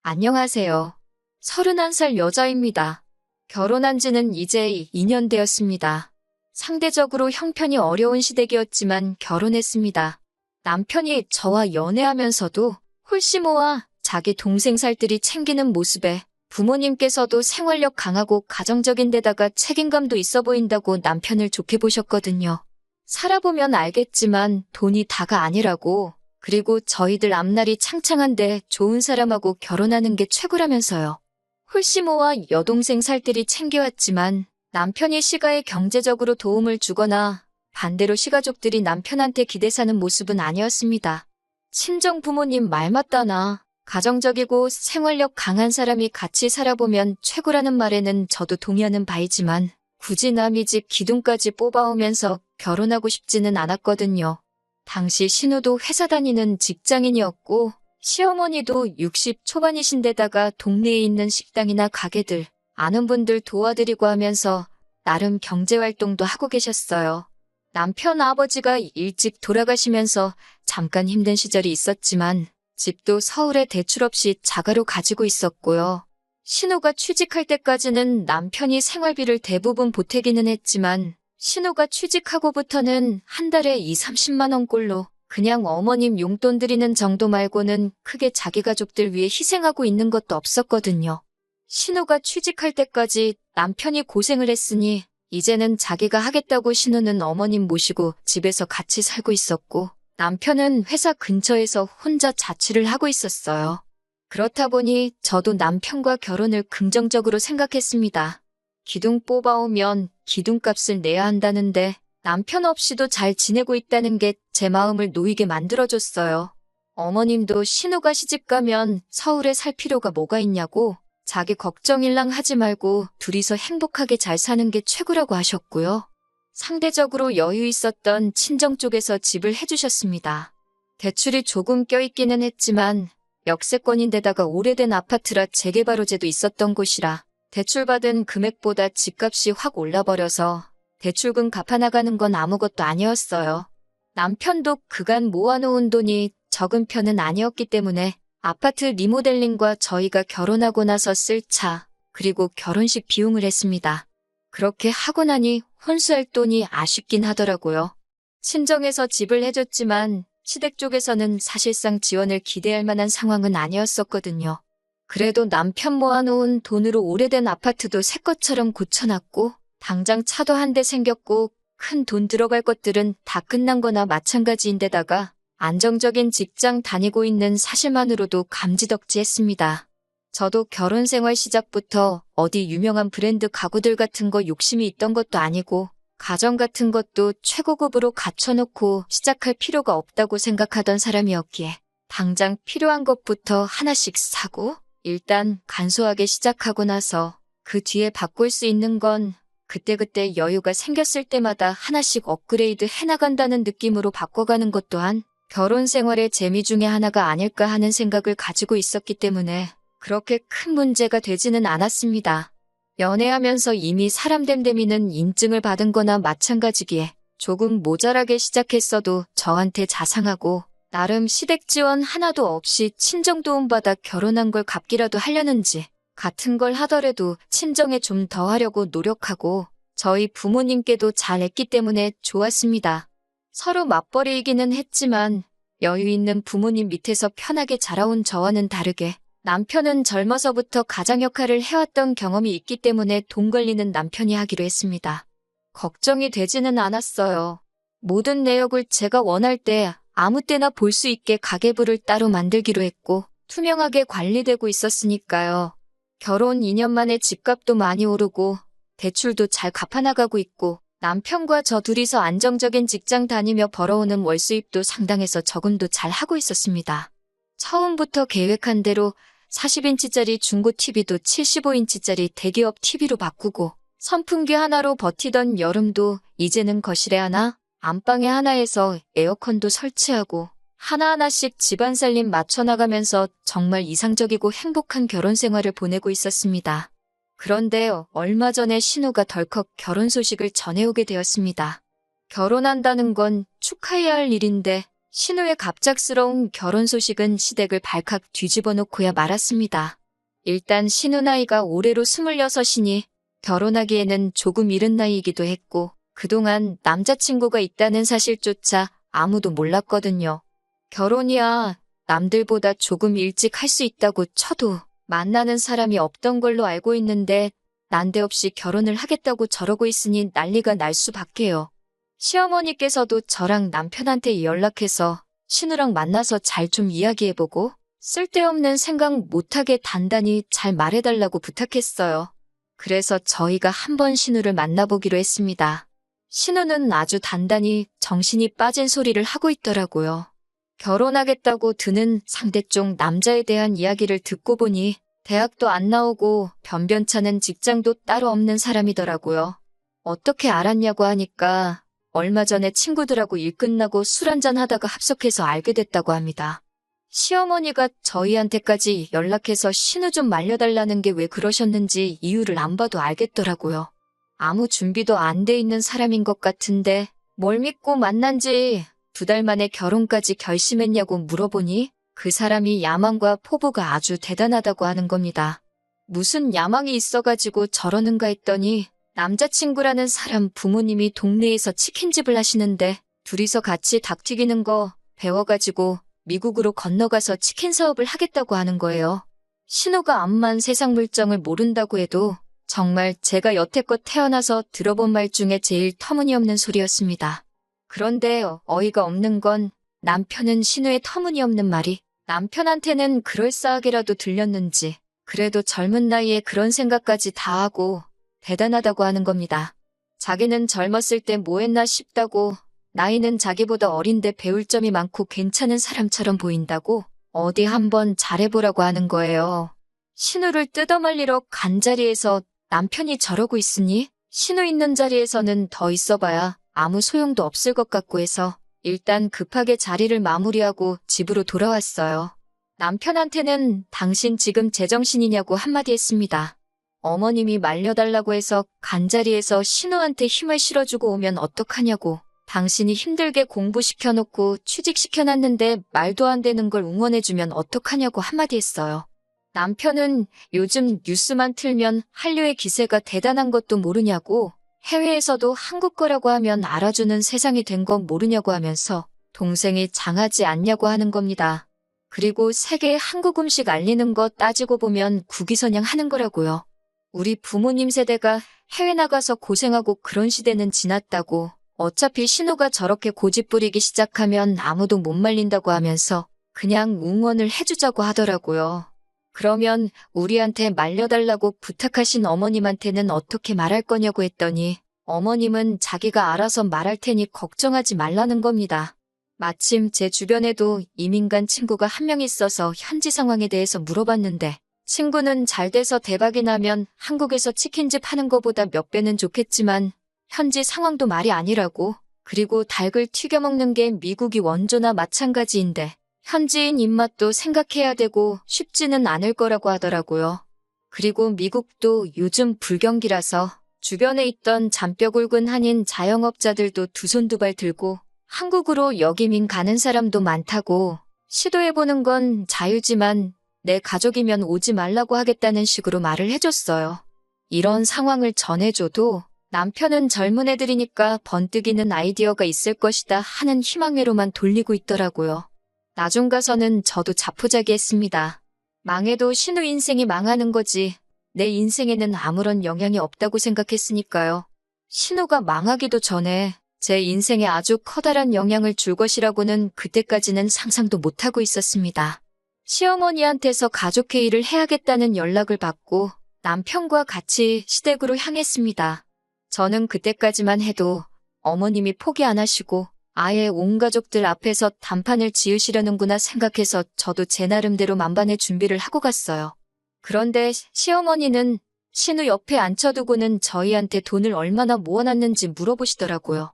안녕하세요. 31살 여자입니다. 결혼한 지는 이제 2년 되었습니다. 상대적으로 형편이 어려운 시댁이었지만 결혼했습니다. 남편이 저와 연애하면서도 홀씨모아 자기 동생 살뜰히 챙기는 모습에 부모님께서도 생활력 강하고 가정적인 데다가 책임감도 있어 보인다고 남편을 좋게 보셨거든요. 살아보면 알겠지만 돈이 다가 아니라고, 그리고 저희들 앞날이 창창한데 좋은 사람하고 결혼하는 게 최고라면서요. 홀씨모와 여동생 살뜰히 챙겨왔지만 남편이 시가에 경제적으로 도움을 주거나 반대로 시가족들이 남편한테 기대 사는 모습은 아니었습니다. 친정 부모님 말 맞다나 가정적이고 생활력 강한 사람이 같이 살아보면 최고라는 말에는 저도 동의하는 바이지만 굳이 남의 집 기둥까지 뽑아오면서 결혼하고 싶지는 않았거든요. 당시 신우도 회사 다니는 직장인이었고 시어머니도 60 초반이신데다가 동네에 있는 식당이나 가게들, 아는 분들 도와드리고 하면서 나름 경제활동도 하고 계셨어요. 남편 아버지가 일찍 돌아가시면서 잠깐 힘든 시절이 있었지만 집도 서울에 대출 없이 자가로 가지고 있었고요. 신우가 취직할 때까지는 남편이 생활비를 대부분 보태기는 했지만 신우가 취직하고부터는 한 달에 2, 30만 원꼴로 그냥 어머님 용돈 드리는 정도 말고는 크게 자기 가족들 위해 희생하고 있는 것도 없었거든요. 신우가 취직할 때까지 남편이 고생을 했으니 이제는 자기가 하겠다고 신우는 어머님 모시고 집에서 같이 살고 있었고 남편은 회사 근처에서 혼자 자취를 하고 있었어요. 그렇다 보니 저도 남편과 결혼을 긍정적으로 생각했습니다. 기둥 뽑아오면 기둥값을 내야 한다는데 남편 없이도 잘 지내고 있다는 게 제 마음을 놓이게 만들어줬어요. 어머님도 신우가 시집가면 서울에 살 필요가 뭐가 있냐고 자기 걱정일랑 하지 말고 둘이서 행복하게 잘 사는 게 최고라고 하셨고요. 상대적으로 여유 있었던 친정 쪽에서 집을 해주셨습니다. 대출이 조금 껴있기는 했지만 역세권인데다가 오래된 아파트라 재개발호재도 있었던 곳이라 대출받은 금액보다 집값이 확 올라버려서 대출금 갚아나가는 건 아무것도 아니었어요. 남편도 그간 모아놓은 돈이 적은 편은 아니었기 때문에 아파트 리모델링과 저희가 결혼하고 나서 쓸 차, 그리고 결혼식 비용을 했습니다. 그렇게 하고 나니 혼수할 돈이 아쉽긴 하더라고요. 친정에서 집을 해줬지만 시댁 쪽에서는 사실상 지원을 기대할 만한 상황은 아니었었거든요. 그래도 남편 모아놓은 돈으로 오래된 아파트도 새 것처럼 고쳐놨고 당장 차도 한 대 생겼고 큰 돈 들어갈 것들은 다 끝난 거나 마찬가지인데다가 안정적인 직장 다니고 있는 사실만으로도 감지덕지했습니다. 저도 결혼 생활 시작부터 어디 유명한 브랜드 가구들 같은 거 욕심이 있던 것도 아니고 가정 같은 것도 최고급으로 갖춰놓고 시작할 필요가 없다고 생각하던 사람이었기에 당장 필요한 것부터 하나씩 사고 일단 간소하게 시작하고 나서 그 뒤에 바꿀 수 있는 건 그때그때 여유가 생겼을 때마다 하나씩 업그레이드 해나간다는 느낌으로 바꿔가는 것 또한 결혼 생활의 재미 중에 하나가 아닐까 하는 생각을 가지고 있었기 때문에 그렇게 큰 문제가 되지는 않았습니다. 연애하면서 이미 사람 됨됨이는 인증을 받은 거나 마찬가지기에 조금 모자라게 시작했어도 저한테 자상하고 나름 시댁 지원 하나도 없이 친정 도움받아 결혼한 걸 갚기라도 하려는지 같은 걸 하더라도 친정에 좀 더 하려고 노력하고 저희 부모님께도 잘했기 때문에 좋았습니다. 서로 맞벌이이기는 했지만 여유 있는 부모님 밑에서 편하게 자라온 저와는 다르게 남편은 젊어서부터 가장 역할을 해왔던 경험이 있기 때문에 돈 관리는 남편이 하기로 했습니다. 걱정이 되지는 않았어요. 모든 내역을 제가 원할 때 아무 때나 볼 수 있게 가계부를 따로 만들기로 했고 투명하게 관리되고 있었으니까요. 결혼 2년 만에 집값도 많이 오르고 대출도 잘 갚아나가고 있고 남편과 저 둘이서 안정적인 직장 다니며 벌어오는 월수입도 상당해서 저금도 잘 하고 있었습니다. 처음부터 계획한 대로 40인치짜리 중고 TV도 75인치짜리 대기업 TV로 바꾸고 선풍기 하나로 버티던 여름도 이제는 거실에 하나, 안방에 하나에서 에어컨도 설치하고 하나하나씩 집안 살림 맞춰나가면서 정말 이상적이고 행복한 결혼 생활을 보내고 있었습니다. 그런데 얼마 전에 신우가 덜컥 결혼 소식을 전해오게 되었습니다. 결혼한다는 건 축하해야 할 일인데 신우의 갑작스러운 결혼 소식은 시댁을 발칵 뒤집어 놓고야 말았습니다. 일단 신우 나이가 올해로 26이니 결혼하기에는 조금 이른 나이이기도 했고 그동안 남자친구가 있다는 사실조차 아무도 몰랐거든요. 결혼이야 남들보다 조금 일찍 할 수 있다고 쳐도 만나는 사람이 없던 걸로 알고 있는데 난데없이 결혼을 하겠다고 저러고 있으니 난리가 날 수밖에요. 시어머니께서도 저랑 남편한테 연락해서 신우랑 만나서 잘 좀 이야기해보고 쓸데없는 생각 못하게 단단히 잘 말해달라고 부탁했어요. 그래서 저희가 한번 신우를 만나보기로 했습니다. 신우는 아주 단단히 정신이 빠진 소리를 하고 있더라고요. 결혼하겠다고 드는 상대쪽 남자에 대한 이야기를 듣고 보니 대학도 안 나오고 변변찮은 직장도 따로 없는 사람이더라고요. 어떻게 알았냐고 하니까 얼마 전에 친구들하고 일 끝나고 술 한잔 하다가 합석해서 알게 됐다고 합니다. 시어머니가 저희한테까지 연락해서 신우 좀 말려달라는 게 왜 그러셨는지 이유를 안 봐도 알겠더라고요. 아무 준비도 안 돼 있는 사람인 것 같은데 뭘 믿고 만난 지 2달 만에 결혼까지 결심했냐고 물어보니 그 사람이 야망과 포부가 아주 대단하다고 하는 겁니다. 무슨 야망이 있어가지고 저러는가 했더니 남자친구라는 사람 부모님이 동네에서 치킨집을 하시는데 둘이서 같이 닭 튀기는 거 배워가지고 미국으로 건너가서 치킨 사업을 하겠다고 하는 거예요. 신우가 암만 세상 물정을 모른다고 해도 정말 제가 여태껏 태어나서 들어본 말 중에 제일 터무니없는 소리였습니다. 그런데 어이가 없는 건 남편은 신우의 터무니없는 말이 남편한테는 그럴싸하게라도 들렸는지 그래도 젊은 나이에 그런 생각까지 다 하고 대단하다고 하는 겁니다. 자기는 젊었을 때 뭐 했나 싶다고 나이는 자기보다 어린데 배울 점이 많고 괜찮은 사람처럼 보인다고 어디 한번 잘해보라고 하는 거예요. 신우를 뜯어말리러 간 자리에서 남편이 저러고 있으니 신우 있는 자리에서는 더 있어봐야 아무 소용도 없을 것 같고 해서 일단 급하게 자리를 마무리하고 집으로 돌아왔어요. 남편한테는 당신 지금 제정신이냐고 한마디 했습니다. 어머님이 말려달라고 해서 간 자리에서 신우한테 힘을 실어주고 오면 어떡하냐고. 당신이 힘들게 공부시켜놓고 취직시켜놨는데 말도 안 되는 걸 응원해주면 어떡하냐고 한마디 했어요. 남편은 요즘 뉴스만 틀면 한류의 기세가 대단한 것도 모르냐고 해외에서도 한국 거라고 하면 알아주는 세상이 된 건 모르냐고 하면서 동생이 장하지 않냐고 하는 겁니다. 그리고 세계에 한국 음식 알리는 거 따지고 보면 국위선양 하는 거라고요. 우리 부모님 세대가 해외 나가서 고생하고 그런 시대는 지났다고 어차피 신우가 저렇게 고집 부리기 시작하면 아무도 못 말린다고 하면서 그냥 응원을 해주자고 하더라고요. 그러면 우리한테 말려달라고 부탁하신 어머님한테는 어떻게 말할 거냐고 했더니 어머님은 자기가 알아서 말할 테니 걱정하지 말라는 겁니다. 마침 제 주변에도 이민 간 친구가 한 명 있어서 현지 상황에 대해서 물어봤는데 친구는 잘 돼서 대박이 나면 한국에서 치킨집 하는 거보다 몇 배는 좋겠지만 현지 상황도 말이 아니라고. 그리고 닭을 튀겨 먹는 게 미국이 원조나 마찬가지인데 현지인 입맛도 생각해야 되고 쉽지는 않을 거라고 하더라고요. 그리고 미국도 요즘 불경기라서 주변에 있던 잔뼈 굵은 한인 자영업자들도 두 손 두 발 들고 한국으로 역이민 가는 사람도 많다고 시도해보는 건 자유지만 내 가족이면 오지 말라고 하겠다는 식으로 말을 해줬어요. 이런 상황을 전해줘도 남편은 젊은 애들이니까 번뜩이는 아이디어가 있을 것이다 하는 희망회로만 돌리고 있더라고요. 나중 가서는 저도 자포자기했습니다. 망해도 신우 인생이 망하는 거지 내 인생에는 아무런 영향이 없다고 생각했으니까요. 신우가 망하기도 전에 제 인생에 아주 커다란 영향을 줄 것이라고는 그때까지는 상상도 못하고 있었습니다. 시어머니한테서 가족회의를 해야겠다는 연락을 받고 남편과 같이 시댁으로 향했습니다. 저는 그때까지만 해도 어머님이 포기 안 하시고 아예 온 가족들 앞에서 단판을 지으시려는구나 생각해서 저도 제 나름대로 만반의 준비를 하고 갔어요. 그런데 시어머니는 신우 옆에 앉혀두고는 저희한테 돈을 얼마나 모아놨는지 물어보시더라고요.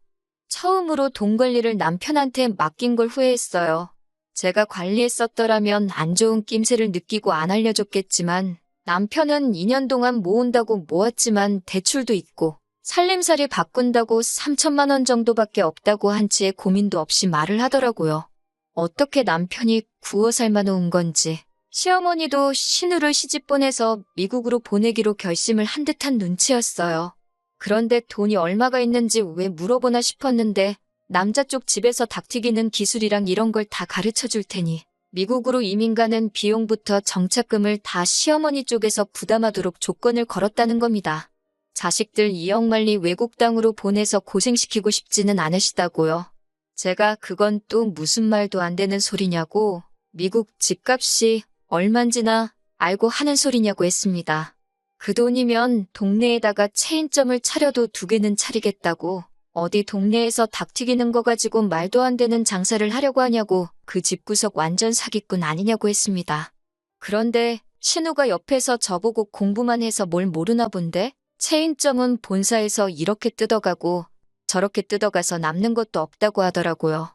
처음으로 돈 관리를 남편한테 맡긴 걸 후회했어요. 제가 관리했었더라면 안 좋은 낌새를 느끼고 안 알려줬겠지만 남편은 2년 동안 모은다고 모았지만 대출도 있고 살림살이 바꾼다고 3천만 원 정도밖에 없다고 한치의 고민도 없이 말을 하더라고요. 어떻게 남편이 구워 삶아 놓은 건지. 시어머니도 신우를 시집 보내서 미국으로 보내기로 결심을 한 듯한 눈치였어요. 그런데 돈이 얼마가 있는지 왜 물어보나 싶었는데 남자 쪽 집에서 닭튀기는 기술이랑 이런 걸 다 가르쳐 줄 테니 미국으로 이민 가는 비용부터 정착금을 다 시어머니 쪽에서 부담하도록 조건을 걸었다는 겁니다. 자식들 이억만리 외국 땅으로 보내서 고생시키고 싶지는 않으시다고요. 제가 그건 또 무슨 말도 안 되는 소리냐고, 미국 집값이 얼만지나 알고 하는 소리냐고 했습니다. 그 돈이면 동네에다가 체인점을 차려도 2개는 차리겠다고, 어디 동네에서 닭 튀기는 거 가지고 말도 안 되는 장사를 하려고 하냐고, 그 집구석 완전 사기꾼 아니냐고 했습니다. 그런데 신우가 옆에서 저보고 공부만 해서 뭘 모르나 본데, 체인점은 본사에서 이렇게 뜯어가고 저렇게 뜯어가서 남는 것도 없다고 하더라고요.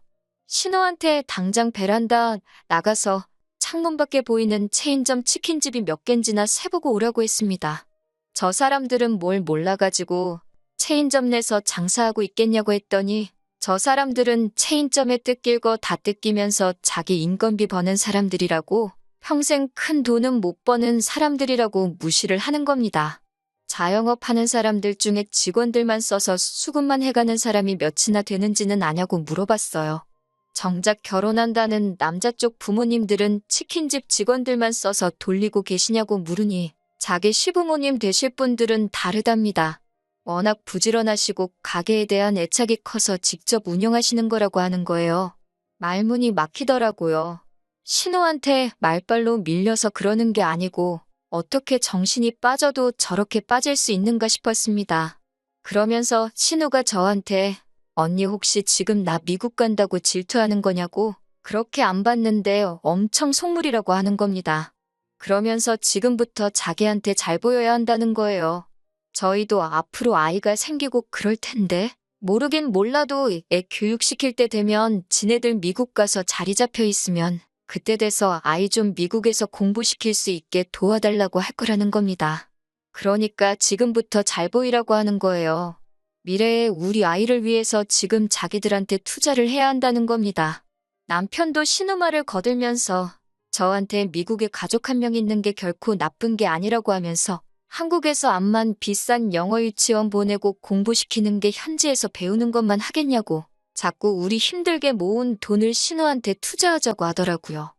신우한테 당장 베란다 나가서 창문 밖에 보이는 체인점 치킨집이 몇 갠지나 세보고 오라고 했습니다. 저 사람들은 뭘 몰라가지고 체인점 내서 장사하고 있겠냐고 했더니 저 사람들은 체인점에 뜯길 거 다 뜯기면서 자기 인건비 버는 사람들이라고, 평생 큰 돈은 못 버는 사람들이라고 무시를 하는 겁니다. 자영업 하는 사람들 중에 직원들만 써서 수급만 해가는 사람이 몇이나 되는지는 아냐고 물어봤어요. 정작 결혼한다는 남자 쪽 부모님들은 치킨집 직원들만 써서 돌리고 계시냐고 물으니 자기 시부모님 되실 분들은 다르답니다. 워낙 부지런하시고 가게에 대한 애착이 커서 직접 운영하시는 거라고 하는 거예요. 말문이 막히더라고요. 신우한테 말발로 밀려서 그러는 게 아니고 어떻게 정신이 빠져도 저렇게 빠질 수 있는가 싶었습니다. 그러면서 신우가 저한테 언니 혹시 지금 나 미국 간다고 질투하는 거냐고, 그렇게 안 봤는데 엄청 속물이라고 하는 겁니다. 그러면서 지금부터 자기한테 잘 보여야 한다는 거예요. 저희도 앞으로 아이가 생기고 그럴 텐데 모르긴 몰라도 애 교육시킬 때 되면 지네들 미국 가서 자리 잡혀 있으면 그때 돼서 아이 좀 미국에서 공부시킬 수 있게 도와달라고 할 거라는 겁니다. 그러니까 지금부터 잘 보이라고 하는 거예요. 미래에 우리 아이를 위해서 지금 자기들한테 투자를 해야 한다는 겁니다. 남편도 신우 말을 거들면서 저한테 미국에 가족 1명 있는 게 결코 나쁜 게 아니라고 하면서 한국에서 암만 비싼 영어 유치원 보내고 공부시키는 게 현지에서 배우는 것만 하겠냐고 자꾸 우리 힘들게 모은 돈을 신우한테 투자하자고 하더라고요.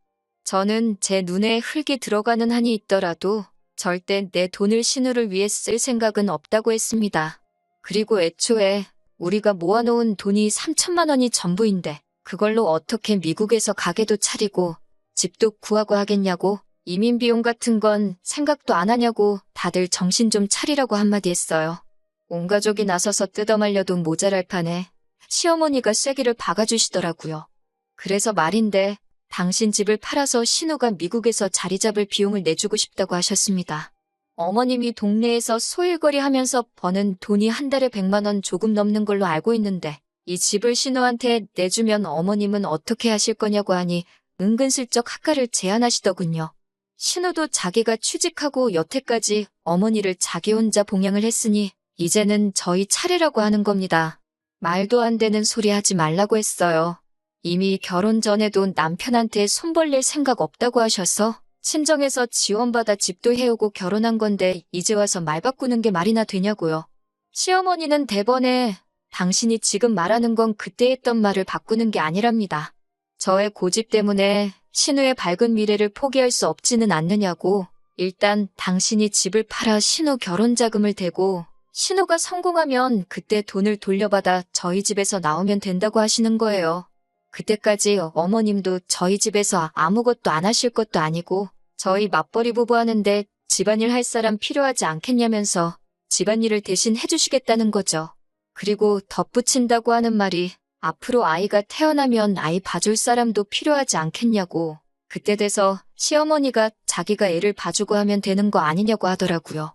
저는 제 눈에 흙이 들어가는 한이 있더라도 절대 내 돈을 신우를 위해 쓸 생각은 없다고 했습니다. 그리고 애초에 우리가 모아놓은 돈이 3천만 원이 전부인데 그걸로 어떻게 미국에서 가게도 차리고 집도 구하고 하겠냐고, 이민 비용 같은 건 생각도 안 하냐고 다들 정신 좀 차리라고 한마디 했어요. 온 가족이 나서서 뜯어말려도 모자랄 판에 시어머니가 쐐기를 박아주시더라고요. 그래서 말인데 당신 집을 팔아서 신우가 미국에서 자리 잡을 비용을 내주고 싶다고 하셨습니다. 어머님이 동네에서 소일거리 하면서 버는 돈이 한 달에 100만 원 조금 넘는 걸로 알고 있는데 이 집을 신우한테 내주면 어머님은 어떻게 하실 거냐고 하니 은근슬쩍 학가를 제안하시더군요. 신우도 자기가 취직하고 여태까지 어머니를 자기 혼자 봉양을 했으니 이제는 저희 차례라고 하는 겁니다. 말도 안 되는 소리 하지 말라고 했어요. 이미 결혼 전에도 남편한테 손 벌릴 생각 없다고 하셔서 친정에서 지원받아 집도 해오고 결혼한 건데 이제 와서 말 바꾸는 게 말이나 되냐고요. 시어머니는 대번에 당신이 지금 말하는 건 그때 했던 말을 바꾸는 게 아니랍니다. 저의 고집 때문에 신우의 밝은 미래를 포기할 수 없지는 않느냐고, 일단 당신이 집을 팔아 신우 결혼 자금을 대고 신우가 성공하면 그때 돈을 돌려받아 저희 집에서 나오면 된다고 하시는 거예요. 그때까지 어머님도 저희 집에서 아무것도 안 하실 것도 아니고 저희 맞벌이 부부 하는데 집안일 할 사람 필요하지 않겠냐면서 집안일을 대신 해주시겠다는 거죠. 그리고 덧붙인다고 하는 말이 앞으로 아이가 태어나면 아이 봐줄 사람도 필요하지 않겠냐고, 그때 돼서 시어머니가 자기가 애를 봐주고 하면 되는 거 아니냐고 하더라고요.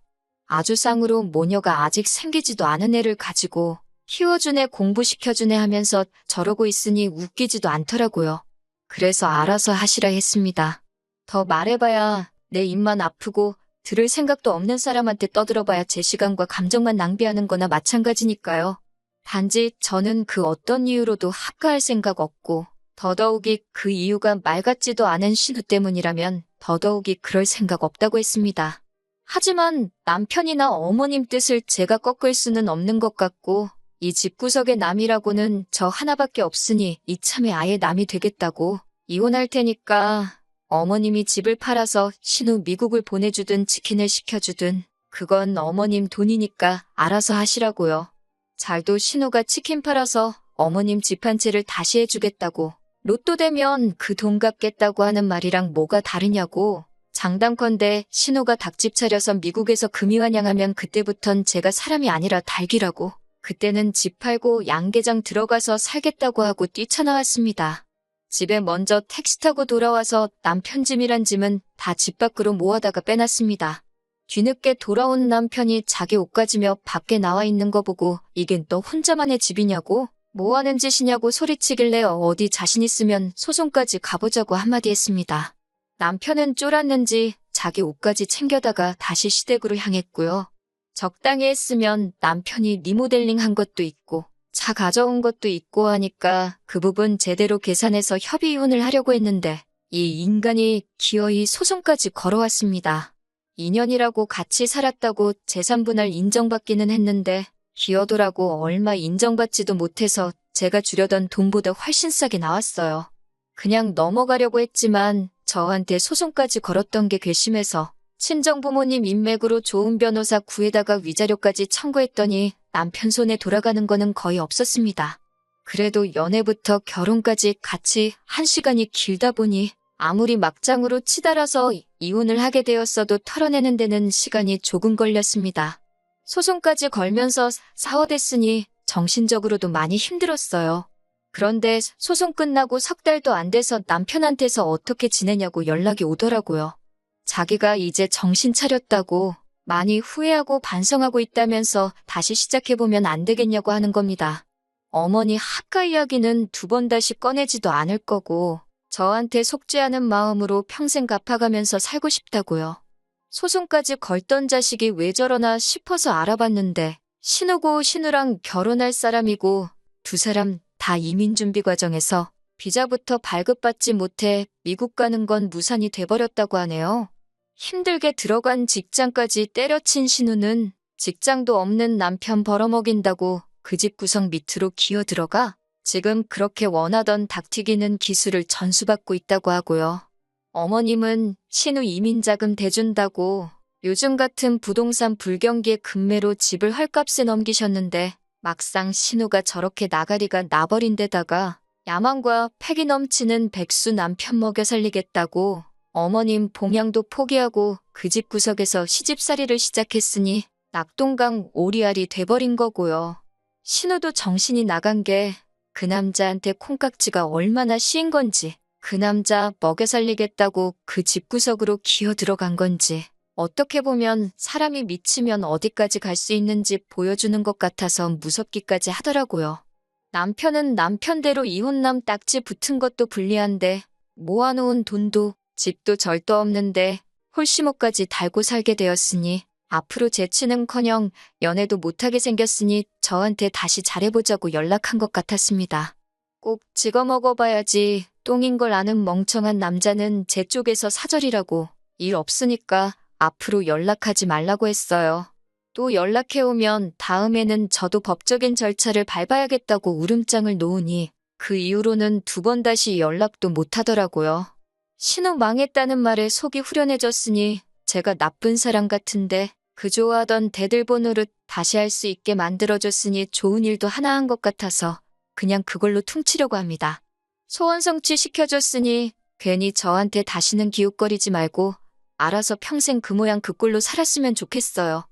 아주 쌍으로 모녀가 아직 생기지도 않은 애를 가지고 키워준 애 공부시켜준 애 하면서 저러고 있으니 웃기지도 않더라고요. 그래서 알아서 하시라 했습니다. 더 말해봐야 내 입만 아프고 들을 생각도 없는 사람한테 떠들어봐야 제 시간과 감정만 낭비하는 거나 마찬가지니까요. 단지 저는 그 어떤 이유로도 합가할 생각 없고 더더욱이 그 이유가 말 같지도 않은 신우 때문이라면 더더욱이 그럴 생각 없다고 했습니다. 하지만 남편이나 어머님 뜻을 제가 꺾을 수는 없는 것 같고 이 집구석의 남이라고는 저 하나밖에 없으니 이참에 아예 남이 되겠다고 이혼할 테니까 어머님이 집을 팔아서 신우 미국을 보내주든 치킨을 시켜주든 그건 어머님 돈이니까 알아서 하시라고요. 잘도 신우가 치킨 팔아서 어머님 집 한 채를 다시 해주겠다고 로또 되면 그 돈 갚겠다고 하는 말이랑 뭐가 다르냐고. 장담컨대 신우가 닭집 차려서 미국에서 금이환영하면 그때부턴 제가 사람이 아니라 닭이라고. 그때는 집 팔고 양계장 들어가서 살겠다고 하고 뛰쳐나왔습니다. 집에 먼저 택시 타고 돌아와서 남편 짐이란 짐은 다 집 밖으로 모아다가 빼놨습니다. 뒤늦게 돌아온 남편이 자기 옷 가지며 밖에 나와 있는 거 보고 이겐 또 혼자만의 집이냐고? 뭐 하는 짓이냐고 소리치길래 어디 자신 있으면 소송까지 가보자고 한마디 했습니다. 남편은 쫄았는지 자기 옷까지 챙겨다가 다시 시댁으로 향했고요. 적당히 했으면 남편이 리모델링 한 것도 있고 차 가져온 것도 있고 하니까 그 부분 제대로 계산해서 협의 이혼을 하려고 했는데 이 인간이 기어이 소송까지 걸어왔습니다. 2년이라고 같이 살았다고 재산분할 인정받기는 했는데 기어도라고 얼마 인정받지도 못해서 제가 주려던 돈보다 훨씬 싸게 나왔어요. 그냥 넘어가려고 했지만 저한테 소송까지 걸었던 게 괘씸해서 친정부모님 인맥으로 좋은 변호사 구해다가 위자료까지 청구했더니 남편 손에 돌아가는 거는 거의 없었습니다. 그래도 연애부터 결혼까지 같이 한 시간이 길다 보니 아무리 막장으로 치달아서 이혼을 하게 되었어도 털어내는 데는 시간이 조금 걸렸습니다. 소송까지 걸면서 사허됐으니 정신적으로도 많이 힘들었어요. 그런데 소송 끝나고 석 달도 안 돼서 남편한테서 어떻게 지내냐고 연락이 오더라고요. 자기가 이제 정신 차렸다고 많이 후회하고 반성하고 있다면서 다시 시작해보면 안 되겠냐고 하는 겁니다. 어머니 학가 이야기는 두 번 다시 꺼내지도 않을 거고 저한테 속죄하는 마음으로 평생 갚아가면서 살고 싶다고요. 소송까지 걸던 자식이 왜 저러나 싶어서 알아봤는데 신우고 신우랑 결혼할 사람이고 두 사람 다 이민 준비 과정에서 비자부터 발급받지 못해 미국 가는 건 무산이 돼버렸다고 하네요. 힘들게 들어간 직장까지 때려친 신우는 직장도 없는 남편 벌어먹인다고 그 집 구석 밑으로 기어 들어가 지금 그렇게 원하던 닭튀기는 기술을 전수받고 있다고 하고요. 어머님은 신우 이민자금 대준다고 요즘 같은 부동산 불경기에 급매로 집을 헐값에 넘기셨는데 막상 신우가 저렇게 나가리가 나버린 데다가 야망과 패기 넘치는 백수 남편 먹여 살리겠다고 어머님 봉양도 포기하고 그 집 구석에서 시집살이를 시작했으니 낙동강 오리알이 돼버린 거고요. 신우도 정신이 나간 게 그 남자한테 콩깍지가 얼마나 씌인 건지 그 남자 먹여 살리겠다고 그 집구석으로 기어 들어간 건지 어떻게 보면 사람이 미치면 어디까지 갈 수 있는지 보여주는 것 같아서 무섭기까지 하더라고요. 남편은 남편대로 이혼남 딱지 붙은 것도 불리한데 모아놓은 돈도 집도 절도 없는데 홀씨모까지 달고 살게 되었으니 앞으로 재치는커녕 연애도 못하게 생겼으니 저한테 다시 잘해보자고 연락한 것 같았습니다. 꼭 찍어 먹어봐야지 똥인 걸 아는 멍청한 남자는 제 쪽에서 사절이라고 일 없으니까 앞으로 연락하지 말라고 했어요. 또 연락해오면 다음에는 저도 법적인 절차를 밟아야겠다고 울음장을 놓으니 그 이후로는 두 번 다시 연락도 못하더라고요. 신우 망했다는 말에 속이 후련해졌으니 제가 나쁜 사람 같은데 그 좋아하던 대들보 노릇 다시 할 수 있게 만들어줬으니 좋은 일도 하나 한 것 같아서 그냥 그걸로 퉁치려고 합니다. 소원 성취 시켜줬으니 괜히 저한테 다시는 기웃거리지 말고 알아서 평생 그 모양 그 꼴로 살았으면 좋겠어요.